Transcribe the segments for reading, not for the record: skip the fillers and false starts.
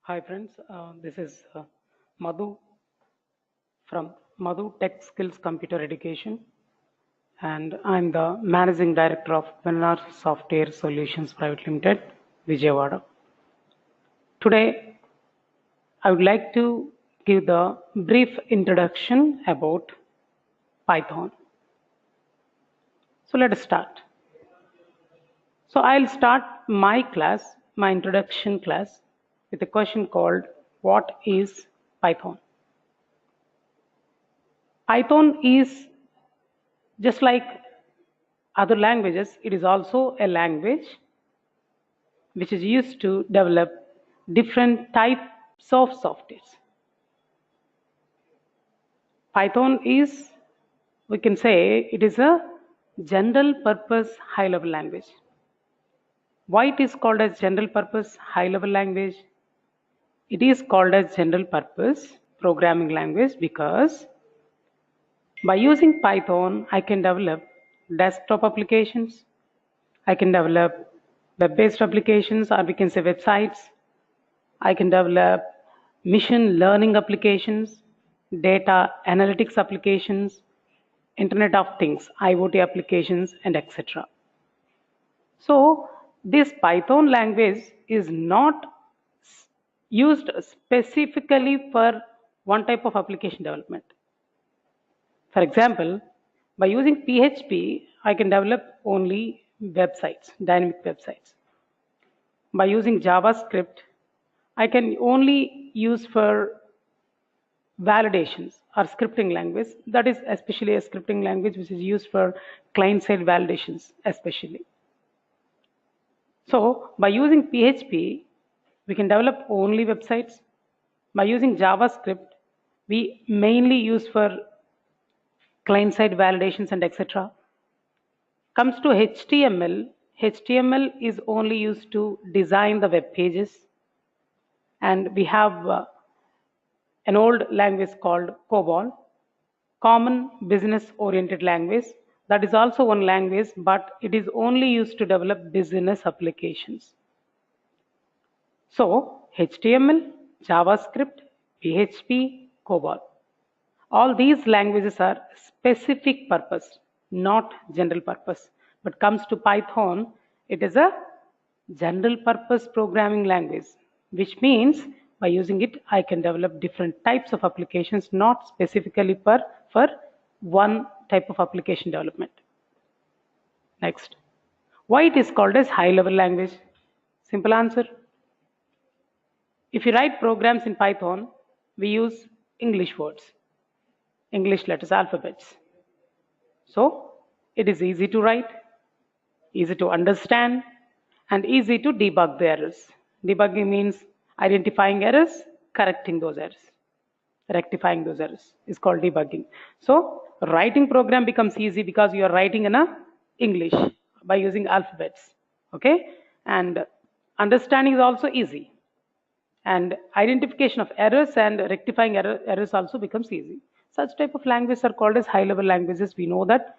Hi friends, this is Madhu from Madhu Tech Skills Computer Education, and I'm the Managing Director of Venar Software Solutions Private Limited, Vijayawada. Today, I would like to give the brief introduction about Python. So let us start. So I'll start my class, my introduction class, with a question called, what is Python? Python is just like other languages, it is also a language which is used to develop different types of softwares. Python is, we can say, it is a general purpose high level language. Why it is called as general purpose high level language? It is called as general purpose programming language because by using Python, I can develop desktop applications, I can develop web-based applications, or we can say websites. I can develop machine learning applications, data analytics applications, Internet of Things, IoT applications, and etc. So this Python language is not used specifically for one type of application development. For example, by using PHP, I can develop only websites, dynamic websites. By using JavaScript, I can only use for validations or scripting language. That is especially a scripting language which is used for client-side validations especially. So by using PHP, we can develop only websites. By using JavaScript, we mainly use for client-side validations and etc. Comes to HTML, HTML is only used to design the web pages, and we have an old language called COBOL, Common Business Oriented Language. That is also one language, but it is only used to develop business applications. So HTML, JavaScript, PHP, COBOL. All these languages are specific purpose, not general purpose. But comes to Python, it is a general purpose programming language, which means by using it, I can develop different types of applications, not specifically for one type of application development. Next, why it is called as high level language? Simple answer. If you write programs in Python, we use English words, English letters, alphabets. So it is easy to write, easy to understand, and easy to debug the errors. Debugging means identifying errors, correcting those errors, rectifying those errors is called debugging. So writing program becomes easy because you are writing in a English by using alphabets. Okay, and understanding is also easy, and identification of errors and rectifying errors also becomes easy. Such type of languages are called as high level languages. We know that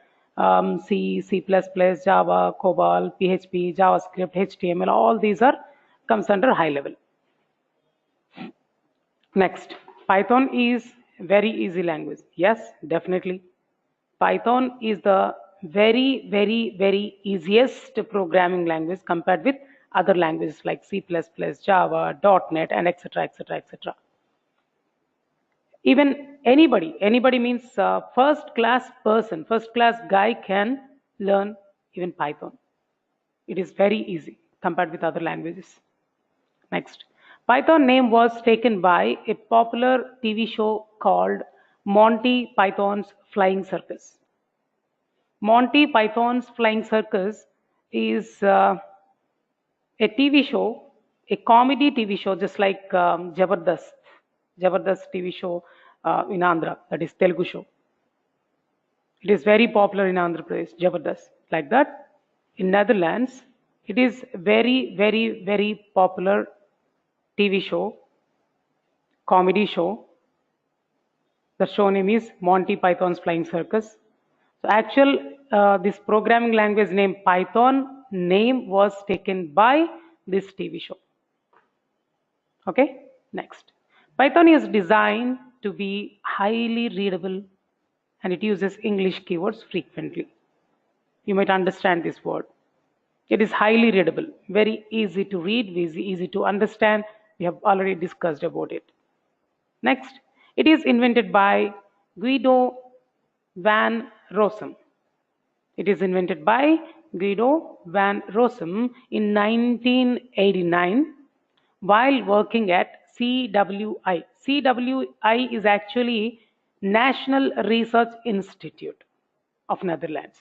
C, C++, Java, COBOL, PHP, JavaScript, HTML, all these are comes under high level. Next, Python is very easy language. Yes, definitely. Python is the very easiest programming language compared with other languages like C++, Java, .NET, and etc. etc. etc. Even anybody means first class person, first class guy can learn even Python. It is very easy compared with other languages. Next, Python name was taken by a popular TV show called Monty Python's Flying Circus. Monty Python's Flying Circus is a TV show, a comedy TV show, just like Jabardast TV show in Andhra, that is Telugu show. It is very popular in Andhra Pradesh, Jabardast. Like that, in Netherlands, it is very popular TV show, comedy show. The show name is Monty Python's Flying Circus. So this programming language named Python name was taken by this TV show. Okay. Next, Python is designed to be highly readable and it uses English keywords frequently. You might understand this word. It is highly readable, very easy to read, easy to understand. We have already discussed about it. Next, it is invented by Guido van Rossum. It is invented by Guido van Rossum in 1989 while working at CWI. CWI is actually National Research Institute of Netherlands.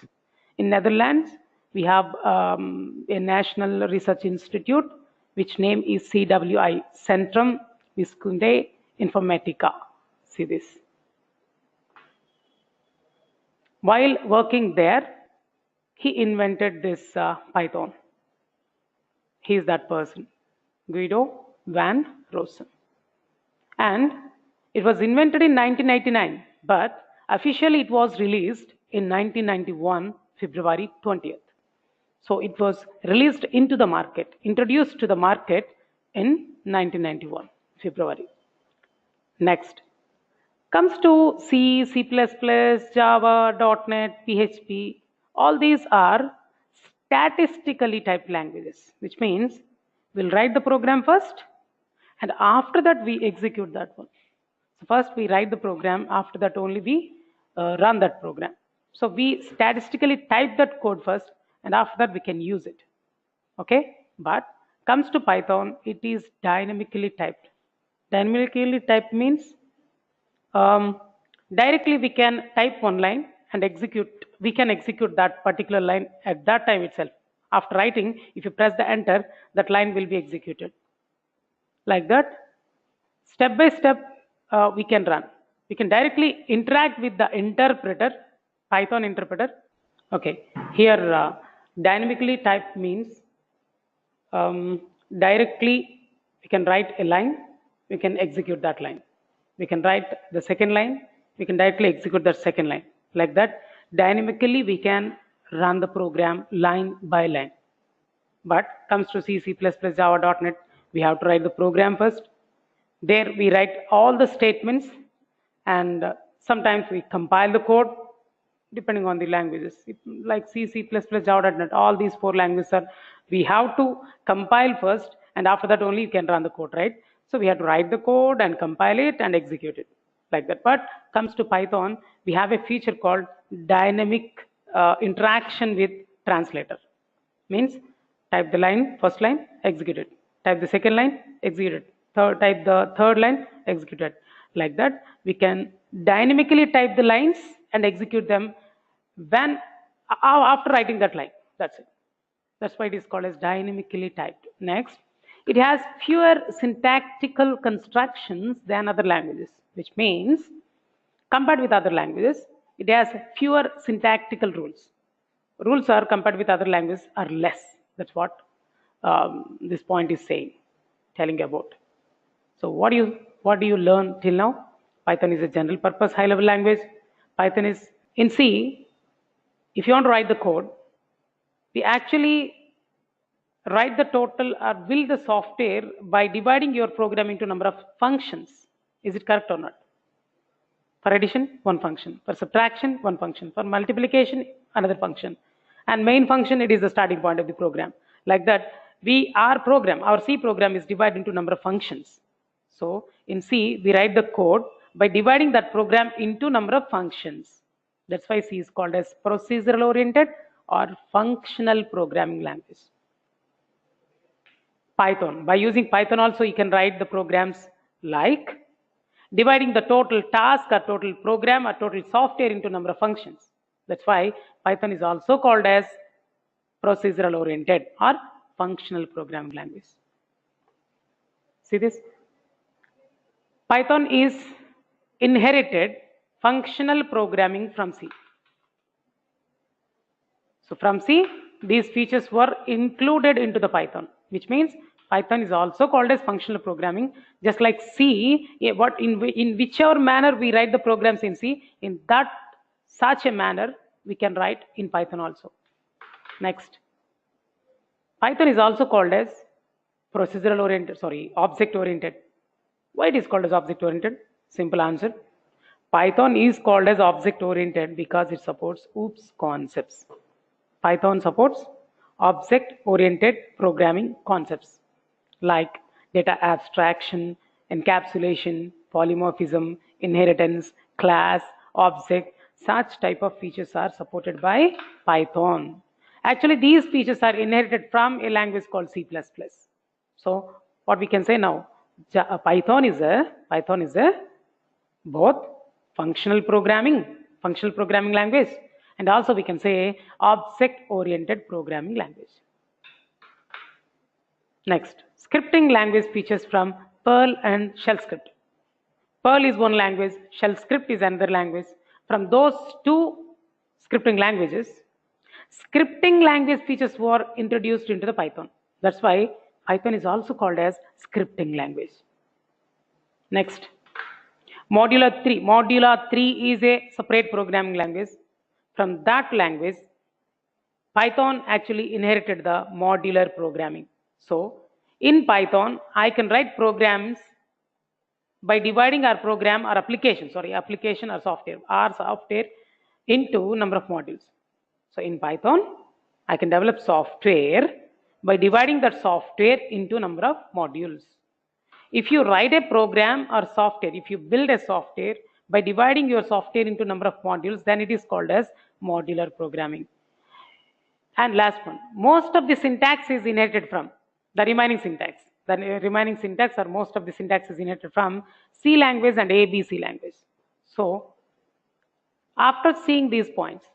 In Netherlands, we have a National Research Institute, which name is CWI, Centrum Wiskunde Informatica. See this. While working there, he invented this Python. He is that person, Guido van Rossum. And it was invented in 1999, but officially it was released in 1991, February 20th. So it was released into the market, introduced to the market in 1991, February. Next, comes to C, C++, Java, .NET, PHP. All these are statistically typed languages, which means we'll write the program first, and after that we execute that one. So first we write the program, after that only we run that program. So we statistically type that code first, and after that we can use it. Okay, but comes to Python, it is dynamically typed. Dynamically typed means directly we can type one line and execute. We can execute that particular line at that time itself. After writing, if you press the enter, that line will be executed. Like that, step by step, we can run. We can directly interact with the interpreter, Python interpreter. Okay, here dynamically typed means directly we can write a line, we can execute that line. We can write the second line, we can directly execute that second line. Like that, dynamically we can run the program line by line. But comes to C, C++, Java, .NET, we have to write the program first. There we write all the statements, and sometimes we compile the code depending on the languages. Like C, C++, Java, .NET, all these four languages are, we have to compile first, and after that only you can run the code, right? So we have to write the code and compile it and execute it like that. But comes to Python, we have a feature called dynamic interaction with translator. Means type the line, first line, execute it. Type the second line, execute it. Type the third line, execute it. Like that, we can dynamically type the lines and execute them when after writing that line. That's it. That's why it is called as dynamically typed. Next, it has fewer syntactical constructions than other languages, which means compared with other languages, it has fewer syntactical rules. Rules are compared with other languages are less. That's what this point is saying, telling about. So what do you learn till now? Python is a general purpose high level language. Python is in C. If you want to write the code, we actually write the total or build the software by dividing your program into number of functions. Is it correct or not? For addition, one function. For subtraction, one function. For multiplication, another function. And main function, it is the starting point of the program. Like that, our C program is divided into number of functions. So in C, we write the code by dividing that program into number of functions. That's why C is called as procedural oriented or functional programming language. Python. By using Python also, you can write the programs like dividing the total task or total program or total software into number of functions. That's why Python is also called as procedural oriented or functional programming language. See this? Python is inherited functional programming from C. So from C, these features were included into the Python, which means Python is also called as functional programming. Just like C, in whichever manner we write the programs in C, in that such a manner we can write in Python also. Next, Python is also called as object oriented. Why it is called as object oriented? Simple answer. Python is called as object oriented because it supports OOPS concepts. Python supports object oriented programming concepts like data abstraction, encapsulation, polymorphism, inheritance, class, object. Such type of features are supported by Python. Actually, these features are inherited from a language called C++. So what we can say now, Python is a both functional programming language, and also we can say object oriented programming language. Next, scripting language features from Perl and shell script. Perl is one language, shell script is another language. From those two scripting languages, scripting language features were introduced into the Python. That's why Python is also called as scripting language. Next, Modular 3. Modular 3 is a separate programming language. From that language, Python actually inherited the modular programming. So, in Python, I can write programs by dividing our program or application or software into number of modules. So, in Python, I can develop software by dividing that software into number of modules. If you write a program or software, if you build a software by dividing your software into number of modules, then it is called as modular programming. And last one, most of the syntax is inherited from the remaining syntax. The remaining syntax or most of the syntax is inherited from C language and ABC language. So, after seeing these points,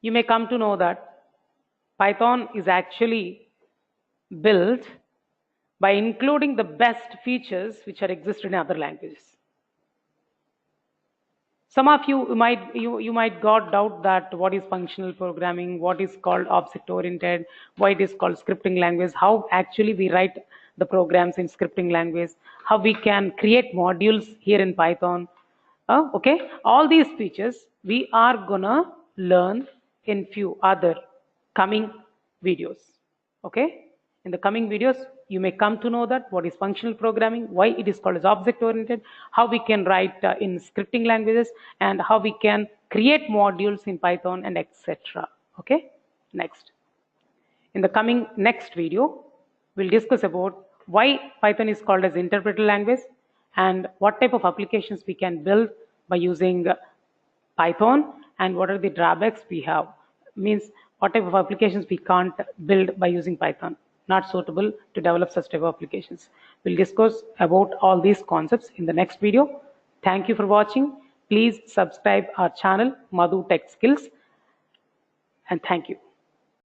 you may come to know that Python is actually built by including the best features which are exist in other languages. Some of you might got doubt that what is functional programming, what is called object oriented, why it is called scripting language, how actually we write the programs in scripting language, how we can create modules here in Python. Okay, all these features we are gonna learn in few other coming videos. Okay, in the coming videos you may come to know that what is functional programming, why it is called as object oriented, how we can write in scripting languages, and how we can create modules in Python, and etc. Okay, next, in the coming next video we'll discuss about why Python is called as interpreter language and what type of applications we can build by using Python, and what are the drawbacks we have, means what type of applications we can't build by using Python, not suitable to develop such type of applications. We'll discuss about all these concepts in the next video. Thank you for watching. Please subscribe our channel Madhu Tech Skills, and thank you.